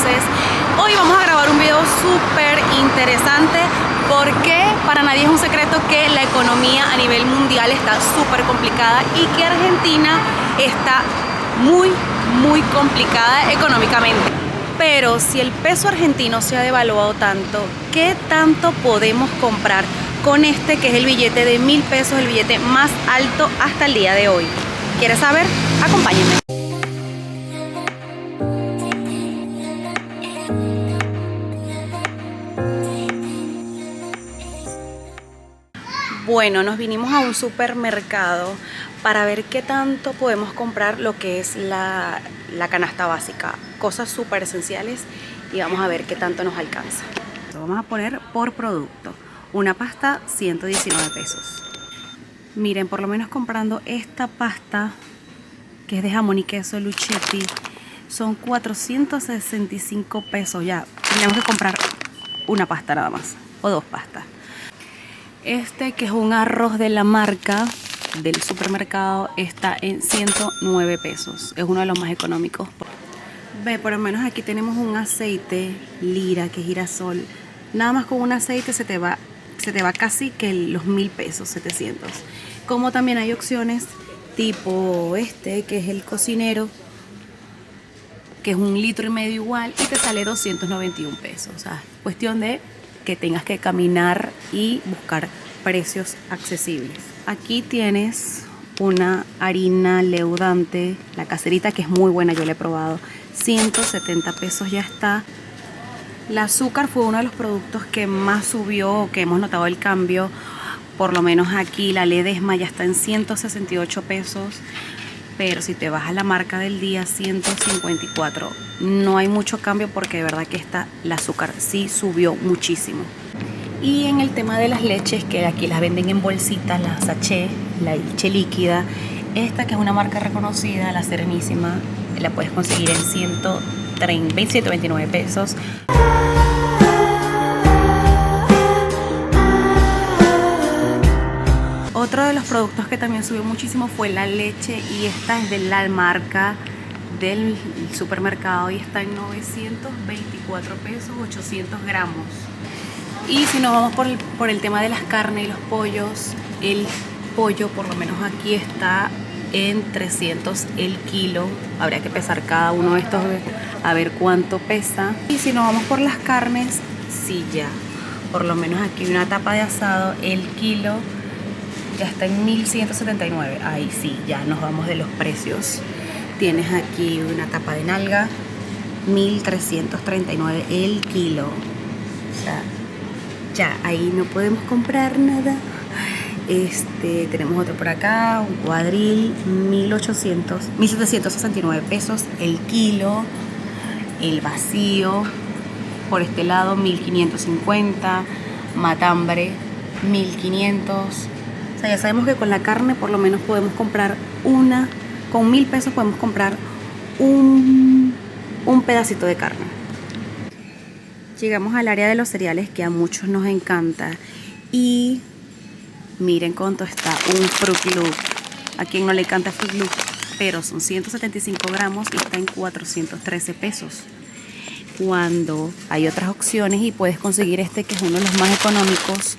Entonces hoy vamos a grabar un video súper interesante porque para nadie es un secreto que la economía a nivel mundial está súper complicada y que Argentina está muy complicada económicamente. Pero si el peso argentino se ha devaluado tanto, ¿qué tanto podemos comprar con este que es el billete de 1000 pesos, el billete más alto hasta el día de hoy? ¿Quieres saber? Acompáñenme. Bueno, nos vinimos a un supermercado para ver qué tanto podemos comprar lo que es la canasta básica, cosas súper esenciales, y vamos a ver qué tanto nos alcanza. Lo vamos a poner por producto. Una pasta, 119 pesos. Miren, por lo menos comprando esta pasta, que es de jamón y queso Luchetti, son 465 pesos. Ya, tenemos que comprar una pasta nada más, o dos pastas. Este, que es un arroz de la marca del supermercado, está en 109 pesos. Es uno de los más económicos. Ve, por lo menos aquí tenemos un aceite Lira, que es girasol. Nada más con un aceite se te va casi que los 1000 pesos, 700. Como también hay opciones tipo este, que es el cocinero, que es 1,5 litros igual, y te sale 291 pesos. O sea, cuestión de que tengas que caminar y buscar precios accesibles. Aquí tienes una harina leudante, la caserita, que es muy buena, yo la he probado, 170 pesos ya está. El azúcar fue uno de los productos que más subió, que hemos notado el cambio. Por lo menos aquí la Ledesma ya está en 168 pesos. Pero si te vas a la marca del día, 154. No hay mucho cambio porque de verdad que el azúcar sí subió muchísimo. Y en el tema de las leches, que aquí las venden en bolsitas, la sachet, la leche líquida, esta que es una marca reconocida, la Serenísima, la puedes conseguir en 129 pesos. Otro de los productos que también subió muchísimo fue la leche, y esta es de la marca del supermercado y está en 924 pesos, 800 gramos. Y si nos vamos por el tema de las carnes y los pollos, el pollo por lo menos aquí está en 300 el kilo. Habría que pesar cada uno de estos a ver cuánto pesa. Y si nos vamos por las carnes, sí, ya por lo menos aquí una tapa de asado, el kilo ya está en 1179. Ahí sí, ya nos vamos de los precios. Tienes aquí una tapa de nalga, 1339 el kilo. O sea, ya ahí no podemos comprar nada. Tenemos otro por acá, un cuadril, 1769 pesos el kilo. El vacío por este lado, 1550. Matambre, 1500. O sea, ya sabemos que con la carne por lo menos podemos comprar con 1000 pesos podemos comprar un pedacito de carne. Llegamos al área de los cereales, que a muchos nos encanta, y miren cuánto está un Fruit Loop. A quien no le encanta Fruit Loop, pero son 175 gramos y está en 413 pesos. Cuando hay otras opciones y puedes conseguir este, que es uno de los más económicos.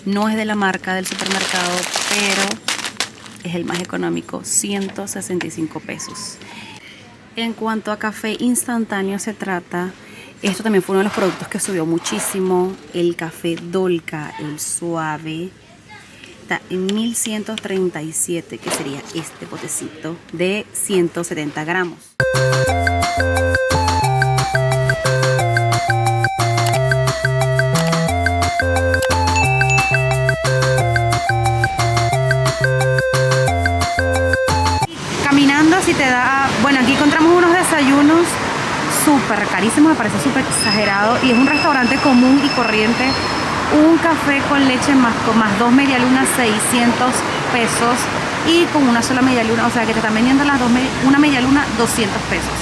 No es de la marca del supermercado, pero es el más económico, 165 pesos. En cuanto a café instantáneo se trata, esto también fue uno de los productos que subió muchísimo. El café Dolca, el suave, está en 1137, que sería este potecito de 170 gramos. Si te da, bueno, aquí encontramos unos desayunos súper carísimos, me parece súper exagerado, y es un restaurante común y corriente. Un café con leche más 2 medialunas, 600 pesos, y con una sola medialuna, o sea que te están vendiendo una medialuna 200 pesos.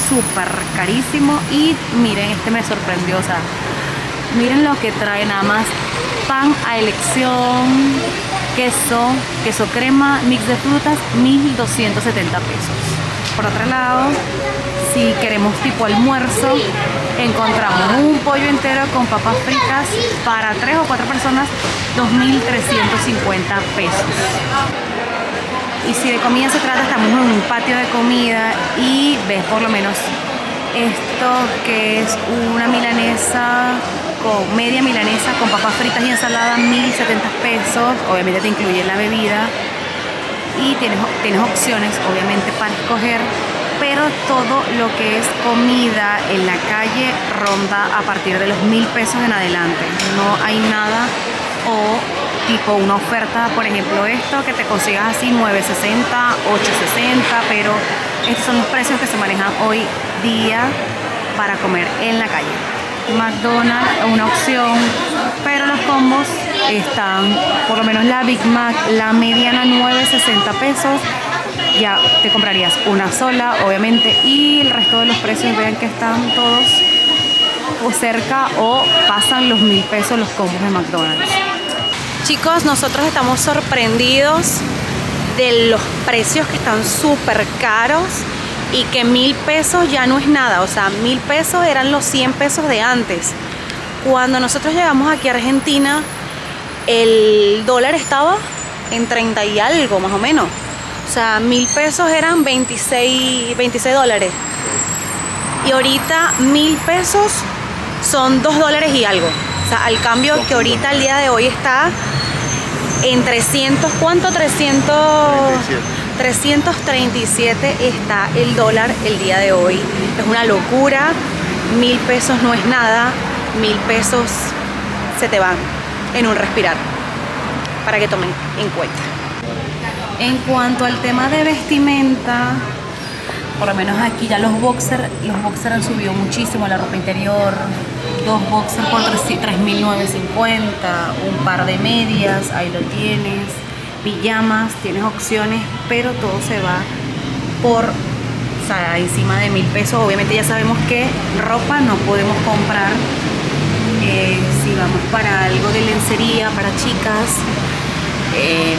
Súper carísimo. Y miren, me sorprendió, o sea, miren lo que trae nada más: pan a elección, queso crema, mix de frutas, 1270 pesos. Por otro lado, si queremos tipo almuerzo, encontramos un pollo entero con papas fritas para 3 o 4 personas, 2.350 pesos. Y si de comida se trata, estamos en un patio de comida y ves por lo menos esto que es una milanesa, con media milanesa con papas fritas y ensalada, 1.070 pesos. Obviamente te incluye la bebida y tienes opciones obviamente para escoger, pero todo lo que es comida en la calle ronda a partir de los 1.000 pesos en adelante. No hay nada o tipo una oferta, por ejemplo esto que te consigas así 9.60, 8.60, pero estos son los precios que se manejan hoy día para comer en la calle. McDonald's es una opción, pero los combos están, por lo menos la Big Mac, la mediana, 9.60 pesos. Ya te comprarías una sola, obviamente, y el resto de los precios, vean que están todos o cerca o pasan los 1.000 pesos los combos de McDonald's. Chicos, nosotros estamos sorprendidos de los precios que están súper caros y que 1.000 pesos ya no es nada. O sea, 1.000 pesos eran los 100 pesos de antes. Cuando nosotros llegamos aquí a Argentina, el dólar estaba en 30 y algo más o menos. O sea, 1.000 pesos eran 26 dólares. Y ahorita 1.000 pesos son 2 dólares y algo. O sea, al cambio que ahorita al día de hoy está en 300, ¿cuánto? 337 está el dólar el día de hoy. Es una locura. 1.000 pesos no es nada. 1.000 pesos se te van en un respirar, para que tomen en cuenta. En cuanto al tema de vestimenta, por lo menos aquí ya los boxers han subido muchísimo, la ropa interior. 2 boxers por 3.950, un par de medias, ahí lo tienes. Pijamas, tienes opciones, pero todo se va por, o sea, encima de 1.000 pesos. Obviamente ya sabemos que ropa no podemos comprar. Si vamos para algo de lencería para chicas,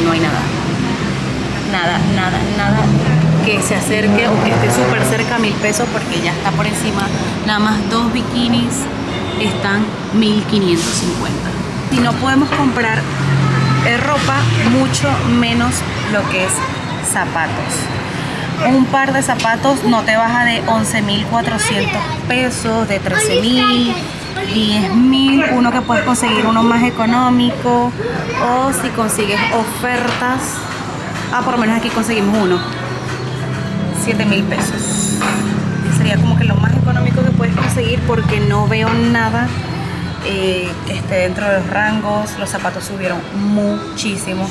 no hay nada que se acerque o que esté súper cerca a 1.000 pesos, porque ya está por encima. Nada más 2 bikinis están 1.550. Si no podemos comprar ropa, mucho menos lo que es zapatos. Un par de zapatos no te baja de 11.400 pesos, de 13.000, 10.000, uno que puedes conseguir uno más económico, o si consigues ofertas, por lo menos aquí conseguimos uno, 7.000 pesos. Sería como que lo más económico que puedes conseguir, porque no veo nada que esté dentro de los rangos. Los zapatos subieron muchísimo.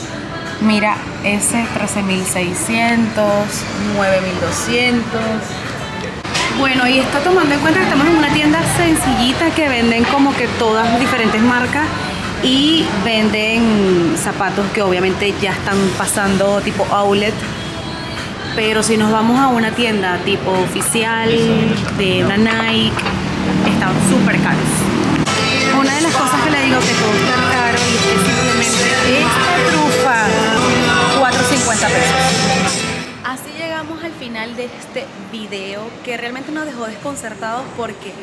Mira, ese 13.600, 9.200. Bueno, y está tomando en cuenta que estamos en una tienda sencillita que venden como que todas diferentes marcas y venden zapatos que obviamente ya están pasando tipo outlet. Pero si nos vamos a una tienda tipo oficial de una Nike, están súper caros. Una de las cosas que le digo que todo está caro y es que simplemente esta trufa, 4.50 pesos. Así llegamos al final de este video, que realmente nos dejó desconcertados, porque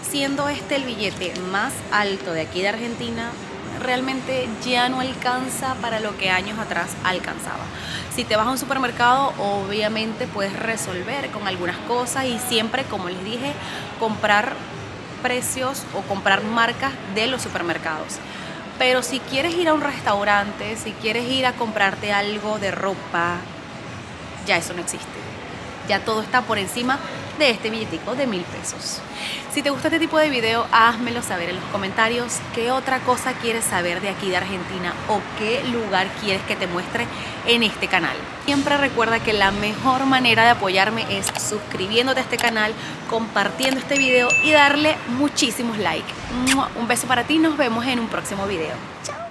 siendo este el billete más alto de aquí de Argentina, realmente ya no alcanza para lo que años atrás alcanzaba. Si te vas a un supermercado, obviamente puedes resolver con algunas cosas y siempre, como les dije, comprar precios o comprar marcas de los supermercados. Pero si quieres ir a un restaurante, si quieres ir a comprarte algo de ropa, ya eso no existe. Ya todo está por encima de este billetico de 1.000 pesos. Si te gusta este tipo de video, házmelo saber en los comentarios. ¿Qué otra cosa quieres saber de aquí de Argentina o qué lugar quieres que te muestre en este canal? Siempre recuerda que la mejor manera de apoyarme es suscribiéndote a este canal, compartiendo este video y darle muchísimos likes. Un beso para ti, nos vemos en un próximo video. Chao.